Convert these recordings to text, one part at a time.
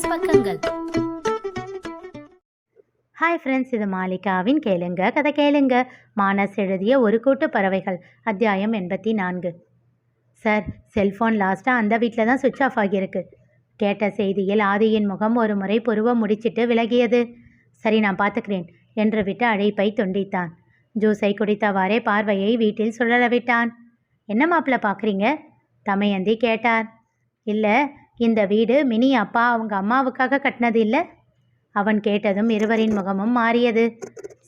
பக்கங்கள். Hi friends, இது மாலிகாவின் கேளுங்க கதை கேளுங்க. மானஸ் எழுதிய ஒரு கூட்டு பறவைகள், அத்தியாயம் 84. சார், செல்ஃபோன் லாஸ்ட்டாக அந்த வீட்டில் தான் சுவிட்ச் ஆஃப் ஆகியிருக்கு. கேட்ட செய்தியில் ஆதியின் முகம் ஒரு முறை புருவம் முடிச்சிட்டு விலகியது. சரி, நான் பார்த்துக்கிறேன் என்று விட்டு அழைப்பை துண்டித்தான். ஜூஸை குடித்தவாறே பார்வையை வீட்டில் சுழல விட்டான். என்ன மாப்பிள்ள பார்க்குறீங்க? தமயந்தி கேட்டார். இல்லை, இந்த வீடு மினி அப்பா அவங்க அம்மாவுக்காக கட்டினது இல்லை. அவன் கேட்டதும் இருவரின் முகமும் மாறியது.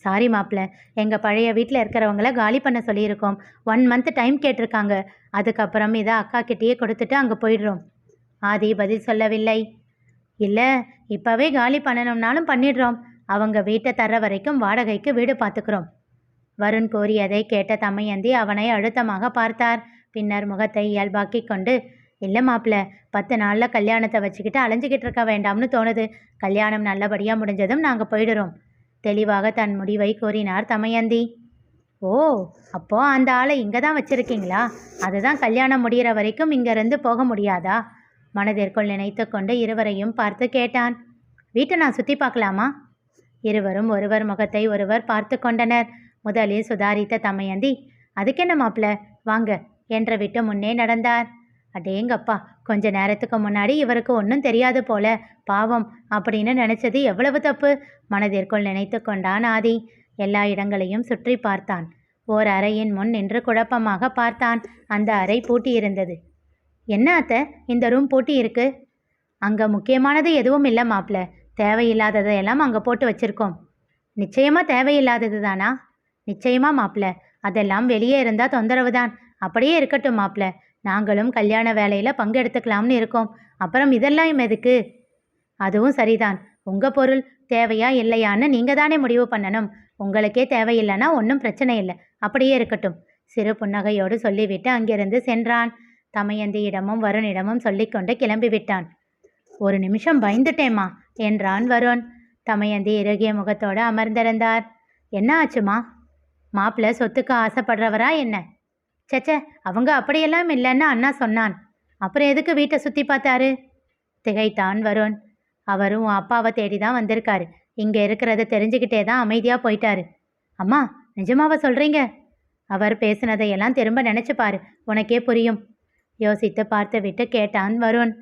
சாரி மாப்பிள்ள, எங்கள் பழைய வீட்டில் இருக்கிறவங்கள காலி பண்ண சொல்லியிருக்கோம். 1 மந்த் டைம் கேட்டிருக்காங்க. அதுக்கப்புறம் இதை அக்கா கிட்டேயே கொடுத்துட்டு அங்கே போயிடுறோம். ஆதி பதில் சொல்லவில்லை. இல்லை, இப்போவே காலி பண்ணணும்னாலும் பண்ணிடுறோம். அவங்க வீட்டை தர வரைக்கும் வாடகைக்கு வீடு பார்த்துக்கிறோம். வருண் கோரியதை கேட்ட தமயந்தி அவனை அழுத்தமாக பார்த்தார். பின்னர் முகத்தை இயல்பாக்கி கொண்டு, இல்லை மாப்பிள்ள, 10 நாளில் கல்யாணத்தை வச்சுக்கிட்டு அலைஞ்சிக்கிட்டு இருக்க வேண்டாம்னு தோணுது. கல்யாணம் நல்லபடியாக முடிஞ்சதும் நாங்கள் போயிடுறோம். தெளிவாக தன் முடிவை கூறினார் தமயந்தி. ஓ, அப்போது அந்த ஆளை இங்கே தான் வச்சுருக்கீங்களா? அதுதான் கல்யாணம் முடிகிற வரைக்கும் இங்கேருந்து போக முடியாதா? மனதிற்குள் நினைத்து கொண்டு இருவரையும் பார்த்து கேட்டான். வீட்டை நான் சுற்றி பார்க்கலாமா? இருவரும் ஒருவர் முகத்தை ஒருவர் பார்த்து கொண்டனர். முதலில் சுதாரித்த தமயந்தி, அதுக்கென்ன மாப்பிள்ள, வாங்க என்று விட்டு முன்னே நடந்தார். அடேங்கப்பா, கொஞ்ச நேரத்துக்கு முன்னாடி இவருக்கு ஒன்றும் தெரியாது போல, பாவம் அப்படின்னு நினச்சது எவ்வளவு தப்பு மனதிற்குள் நினைத்து கொண்டான் ஆதி. எல்லா இடங்களையும் சுற்றி பார்த்தான். ஓர் அறையின் முன் நின்று குழப்பமாக பார்த்தான். அந்த அறை பூட்டியிருந்தது. என்ன அத்தை, இந்த ரூம் பூட்டி இருக்கு? அங்கே முக்கியமானது எதுவும் இல்லை மாப்பிள்ள, தேவையில்லாததையெல்லாம் அங்கே போட்டு வச்சிருக்கோம். நிச்சயமாக தேவையில்லாதது தானா? நிச்சயமா மாப்பிள்ள, அதெல்லாம் வெளியே இருந்தால் தொந்தரவு தான். அப்படியே இருக்கட்டும் மாப்பிள்ள, நாங்களும் கல்யாண வேலையில் பங்கெடுத்துக்கலாம்னு இருக்கோம். அப்புறம் இதெல்லாம் எதுக்கு? அதுவும் சரிதான். உங்கள் பொருள் தேவையா இல்லையான்னு நீங்கள் தானே முடிவு பண்ணணும். உங்களுக்கே தேவையில்லைன்னா ஒன்றும் பிரச்சனை இல்லை, அப்படியே இருக்கட்டும். சிறு புன்னகையோடு சொல்லிவிட்டு அங்கிருந்து சென்றான். தமயந்தியிடமும் வருணிடமும் சொல்லிக்கொண்டு கிளம்பிவிட்டான். ஒரு நிமிஷம் பயந்துட்டேம்மா என்றான் வருண். தமயந்தி இறுகிய முகத்தோடு அமர்ந்திருந்தார். என்ன ஆச்சுமா? மாப்பிள்ள சொத்துக்கு ஆசைப்படுறவரா என்ன? சச்சே, அவங்க அப்படியெல்லாம் இல்லைன்னு அண்ணா சொன்னான். அப்புறம் எதுக்கு வீட்டை சுற்றி பார்த்தாரு? திகைத்தான் வருண். அவரும் அப்பாவை தேடி தான் வந்திருக்காரு. இங்கே இருக்கிறத தெரிஞ்சுக்கிட்டே தான் அமைதியாக போயிட்டாரு. அம்மா, நிஜமாவா சொல்கிறீங்க? அவர் பேசினதையெல்லாம் திரும்ப நினச்சி பாரு, உனக்கே புரியும். யோசித்து பார்த்து விட்டு கேட்டான் வருண்.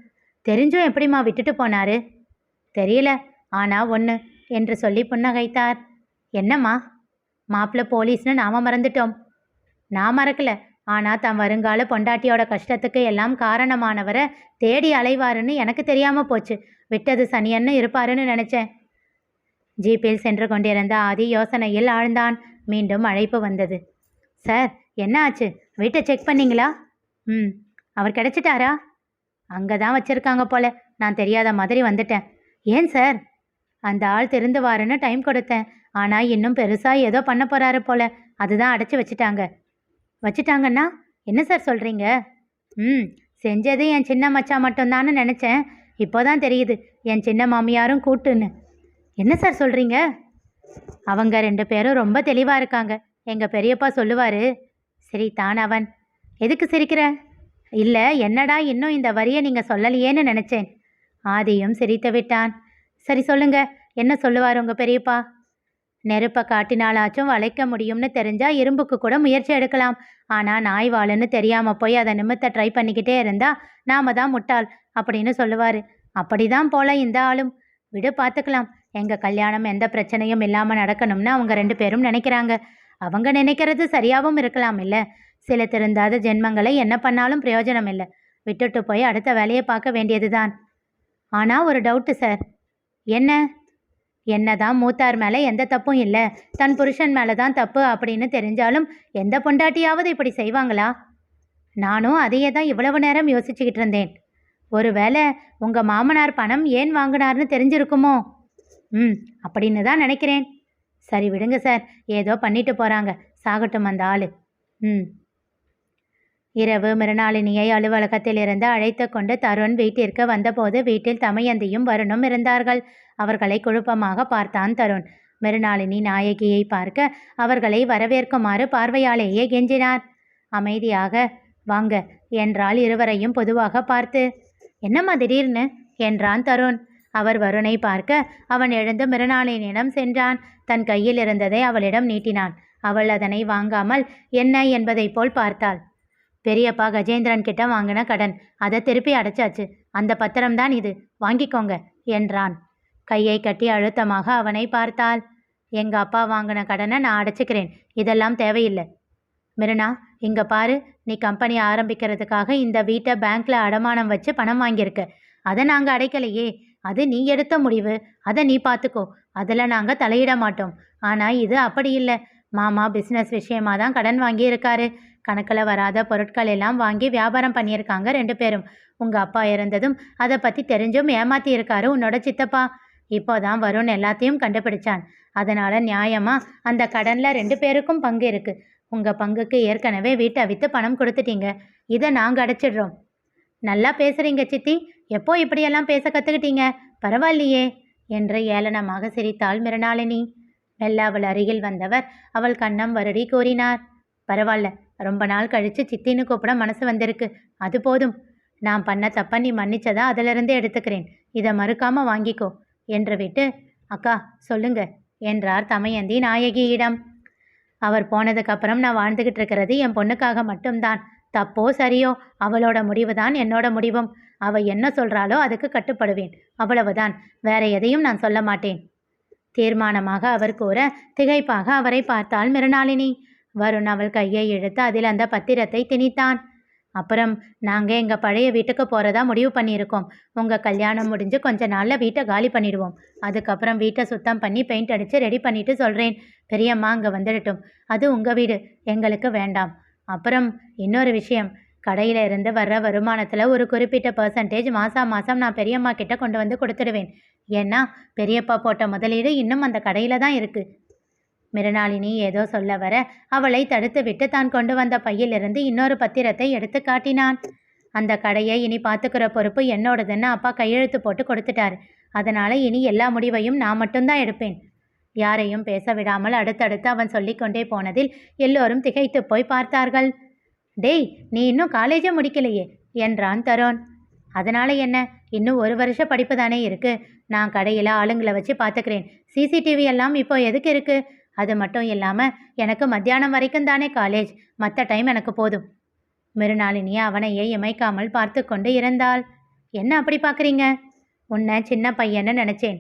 தெரிஞ்சும் எப்படிம்மா விட்டுட்டு போனாரு? தெரியல, ஆனால் ஒன்று என்று சொல்லி புன்னகைத்தார். என்னம்மா? மாப்பிள்ள போலீஸ்னு நாம மறந்துட்டோம். நான் மறக்கல, ஆனால் தன் வருங்கால பொண்டாட்டியோட கஷ்டத்துக்கு எல்லாம் காரணமானவரை தேடி அலைவாருன்னு எனக்கு தெரியாமல் போச்சு. விட்டது சனியன்னு இருப்பாருன்னு நினச்சேன். ஜீப்பில் சென்று கொண்டிருந்த ஆதி யோசனையில் ஆழ்ந்தான். மீண்டும் அழைப்பு வந்தது. சார், என்ன ஆச்சு? வீட்டை செக் பண்ணிங்களா? அவர் கிடைச்சிட்டாரா? அங்கே தான் வச்சுருக்காங்க போல, நான் தெரியாத மாதிரி வந்துட்டேன். ஏன் சார்? அந்த ஆள் திருந்துவாருன்னு டைம் கொடுத்தேன். ஆனால் இன்னும் பெருசாக ஏதோ பண்ண போகிறாரு போல, அதுதான் அடைச்சி வச்சுட்டாங்கன்னா என்ன சார் சொல்கிறீங்க? செஞ்சது என் சின்ன மச்சான் மட்டும்தான்னு நினச்சேன். இப்போ தான் தெரியுது என் சின்ன மாமியாரும் கூட்டுன்னு. என்ன சார் சொல்கிறீங்க? அவங்க 2 பேரும் ரொம்ப தெளிவாக இருக்காங்க. எங்கள் பெரியப்பா சொல்லுவார். சிரித்தான் அவன். எதுக்கு சிரிக்கிற? இல்லை, என்னடா இன்னும் இந்த வரியை நீங்கள் சொல்லலையேன்னு நினச்சேன். ஆதியும் சிரித்து விட்டான். சரி சொல்லுங்க, என்ன சொல்லுவார் உங்கள் பெரியப்பா? நெருப்பை காட்டினாலாச்சும் வளைக்க முடியும்னு தெரிஞ்சால் இரும்புக்கு கூட முயற்சி எடுக்கலாம். ஆனால் நாய் வாளுன்னு தெரியாமல் போய் அதை நிமித்த ட்ரை பண்ணிக்கிட்டே இருந்தால் நாம தான் முட்டாள் அப்படின்னு சொல்லுவார். அப்படி தான் போல இந்த ஆளும். விடு, பார்த்துக்கலாம். எங்கள் கல்யாணம் எந்த பிரச்சனையும் இல்லாமல் நடக்கணும்னு அவங்க 2 பேரும் நினைக்கிறாங்க. அவங்க நினைக்கிறது சரியாகவும் இருக்கலாம் இல்லை? சில திருந்தாத ஜென்மங்களை என்ன பண்ணாலும் பிரயோஜனம் இல்லை. விட்டுட்டு போய் அடுத்த வேலையை பார்க்க வேண்டியது தான். ஆனால் ஒரு டவுட்டு சார். என்ன? என்னதான் மூத்தார் மேலே எந்த தப்பும் இல்லை, தன் புருஷன் மேலே தான் தப்பு அப்படின்னு தெரிஞ்சாலும் எந்த பொண்டாட்டியாவது இப்படி செய்வாங்களா? நானும் அதையே தான் இவ்வளவு நேரம் யோசிச்சுக்கிட்டு இருந்தேன். ஒருவேளை உங்கள் மாமனார் பணம் ஏன் வாங்கினார்னு தெரிஞ்சிருக்குமோ? அப்படின்னு தான் நினைக்கிறேன். சரி விடுங்க சார், ஏதோ பண்ணிட்டு போகிறாங்க, சாகட்டும் அந்த ஆள். இரவு மிருணாளினியை அலுவலகத்திலிருந்து அழைத்து கொண்டு தருண் வீட்டிற்கு வந்தபோது வீட்டில் தமயந்தியும் வருணும் இருந்தார்கள். அவர்களை குழப்பமாக பார்த்தான் தருண். மிருணாளினி நாயகியை பார்க்க அவர்களை வரவேற்குமாறு பார்வையாலேயே கெஞ்சினார். அமைதியாக வாங்க என்றால் இருவரையும் பொதுவாக பார்த்து. என்னம்மா திடீர்னு என்றான் தருண். அவர் வருணை பார்க்க அவன் எழுந்து மிருணாளினியிடம் சென்றான். தன் கையில் இருந்ததை அவளிடம் நீட்டினான். அவள் அதனை வாங்காமல் என்ன என்பதைப் போல் பார்த்தாள். பெரியப்பா கஜேந்திரன் கிட்ட வாங்கின கடன், அதை திருப்பி அடைச்சாச்சு. அந்த பத்திரம்தான் இது, வாங்கிக்கோங்க என்றான். கையை கட்டி அழுத்தமாக அவனை பார்த்தாள். எங்க அப்பா வாங்கின கடனை நான் அடைச்சிக்கிறேன், இதெல்லாம் தேவையில்லை. மிருனா, இங்க பாரு, நீ கம்பெனி ஆரம்பிக்கிறதுக்காக இந்த வீட்டை பேங்க்ல அடமானம் வச்சு பணம் வாங்கியிருக்க. அதை நாங்கள் அடைக்கலையே, அது நீ எடுத்த முடிவு, அதை நீ பார்த்துக்கோ, அதில் நாங்கள் தலையிட மாட்டோம். ஆனால் இது அப்படி இல்லை. மாமா பிஸ்னஸ் விஷயமா தான் கடன் வாங்கியிருக்காரு. கணக்கில் வராத பொருட்கள் எல்லாம் வாங்கி வியாபாரம் பண்ணியிருக்காங்க 2 பேரும். உங்கள் அப்பா இறந்ததும் அதை பற்றி தெரிஞ்சும் ஏமாற்றி இருக்காரு உன்னோட சித்தப்பா. இப்போதான் வருண் எல்லாத்தையும் கண்டுபிடிச்சான். அதனால் நியாயமாக அந்த கடனில் 2 பேருக்கும் பங்கு இருக்குது. உங்கள் பங்குக்கு ஏற்கனவே வீட்டை விற்று பணம் கொடுத்துட்டீங்க. இதை நாங்கள் அடைச்சிடுறோம். நல்லா பேசுகிறீங்க சித்தி, எப்போ இப்படியெல்லாம் பேச கற்றுக்கிட்டீங்க? பரவாயில்லையே என்று ஏளனமாக சிரித்தாள் மிருணாளினி. மெல்ல அவள் அருகில் வந்தவர் அவள் கன்னம் வருடி கூறினார். பரவாயில்ல, ரொம்ப நாள் கழித்து சித்தின்னு கூப்பிட மனசு வந்திருக்கு, அது போதும். நான் பண்ண தப்ப நீ மன்னிச்சதா அதிலிருந்தே எடுத்துக்கிறேன். இதை மறுக்காம வாங்கிக்கோ என்று விட்டு, அக்கா சொல்லுங்க என்றார் தமயந்தி நாயகியிடம். அவர் போனதுக்கப்புறம் நான் வாழ்ந்துக்கிட்டு இருக்கிறது என் பொண்ணுக்காக மட்டும்தான். தப்போ சரியோ அவளோட முடிவு தான் என்னோட முடிவும். அவள் என்ன சொல்கிறாளோ அதுக்கு கட்டுப்படுவேன், அவ்வளவுதான். வேற எதையும் நான் சொல்ல மாட்டேன் தீர்மானமாக அவர் கூற திகைப்பாக அவரை பார்த்தாள் மிருணாளினி. வருண் அவள் கையை இழுத்து அதில் அந்த பத்திரத்தை திணித்தான். அப்புறம் நாங்கள் எங்கள் பழைய வீட்டுக்கு போகிறதா முடிவு பண்ணியிருக்கோம். உங்கள் கல்யாணம் முடிஞ்சு கொஞ்ச நாளில் வீட்டை காலி பண்ணிடுவோம். அதுக்கப்புறம் வீட்டை சுத்தம் பண்ணி பெயிண்ட் அடித்து ரெடி பண்ணிவிட்டு சொல்கிறேன். பெரியம்மா அங்கே வந்துடட்டும். அது உங்கள் வீடு, எங்களுக்கு வேண்டாம். அப்புறம் இன்னொரு விஷயம், கடையில் இருந்து வர்ற வருமானத்தில் ஒரு குறிப்பிட்ட பர்சன்டேஜ் மாதம் நான் பெரியம்மா கிட்ட கொண்டு வந்து கொடுத்துடுவேன். ஏன்னா பெரியப்பா போட்ட முதலீடு இன்னும் அந்த கடையில் தான் இருக்குது. மிருணாளினி ஏதோ சொல்ல வர அவளை தடுத்து விட்டு தான் கொண்டு வந்த பையிலிருந்து இன்னொரு பத்திரத்தை எடுத்து காட்டினான். அந்த கடையை இனி பார்த்துக்கிற பொறுப்பு என்னோடதுன்னு அப்பா கையெழுத்து போட்டு கொடுத்துட்டாரு. அதனால் இனி எல்லா முடிவையும் நான் மட்டும்தான் எடுப்பேன். யாரையும் பேச விடாமல் அடுத்தடுத்து அவன் சொல்லிக்கொண்டே போனதில் எல்லோரும் திகைத்து போய் பார்த்தார்கள். டேய், நீ இன்னும் காலேஜே முடிக்கலையே என்றான் தருண். அதனால் என்ன, இன்னும் 1 வருஷ படிப்பு தானே இருக்குது. நான் கடையில் ஆளுங்களை வச்சு பார்த்துக்கிறேன். சிசிடிவி எல்லாம் இப்போ எதுக்கு இருக்குது? அது மட்டும் இல்லாமல் எனக்கு மத்தியானம் வரைக்கும் தானே காலேஜ், மற்ற டைம் எனக்கு போதும். மிருணாளினி அவனையே இமைக்காமல் பார்த்து கொண்டு இருந்தாள். என்ன அப்படி பார்க்குறீங்க? உன்னை சின்ன பையன்னு நினச்சேன்.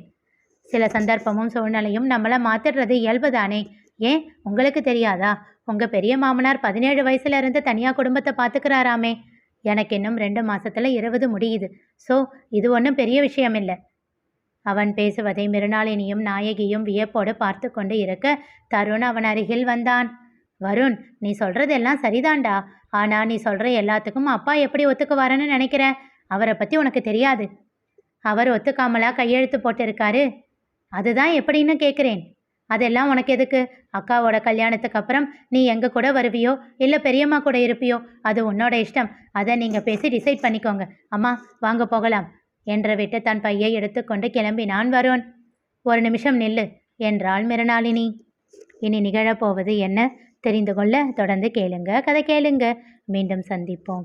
சில சந்தர்ப்பமும் சூழ்நிலையும் நம்மளை மாற்றிடுறது இயல்பு தானே. ஏன் உங்களுக்கு தெரியாதா? உங்கள் பெரிய மாமனார் 17 வயசுலேருந்து தனியாக குடும்பத்தை பார்த்துக்கிறாராமே. எனக்கு இன்னும் 2 மாதத்தில் 20 முடியுது. ஸோ இது ஒன்றும் பெரிய விஷயம் இல்லை. அவன் பேசுவதை மிருணாளினியும் நாயகியும் வியப்போடு பார்த்து கொண்டு இருக்க தருண் அவன் அருகில் வந்தான். வருண், நீ சொல்கிறதெல்லாம் சரிதான்டா. ஆனால் நீ சொல்கிற எல்லாத்துக்கும் அப்பா எப்படி ஒத்துக்குவாருன்னு நினைக்கிற? அவரை பற்றி உனக்கு தெரியாது. அவர் ஒத்துக்காமலா கையெழுத்து போட்டிருக்காரு? அதுதான் எப்படின்னு கேட்குறேன். அதெல்லாம் உனக்கு எதுக்கு? அக்காவோட கல்யாணத்துக்கு அப்புறம் நீ எங்கள் கூட வருவியோ இல்லை பெரியம்மா கூட இருப்பியோ, அது உன்னோட இஷ்டம். அதை நீங்கள் பேசி டிசைட் பண்ணிக்கோங்க. அம்மா வாங்க போகலாம் என்று விட்டு தன் பையை எடுத்துக்கொண்டு கிளம்பினான் வருண். 1 நிமிஷம் நில்லு என்றாள் மிருணாளினி. இனி நிகழப்போவது என்ன தெரிந்து கொள்ள தொடர்ந்து கேளுங்க, கதை கேளுங்க. மீண்டும் சந்திப்போம்.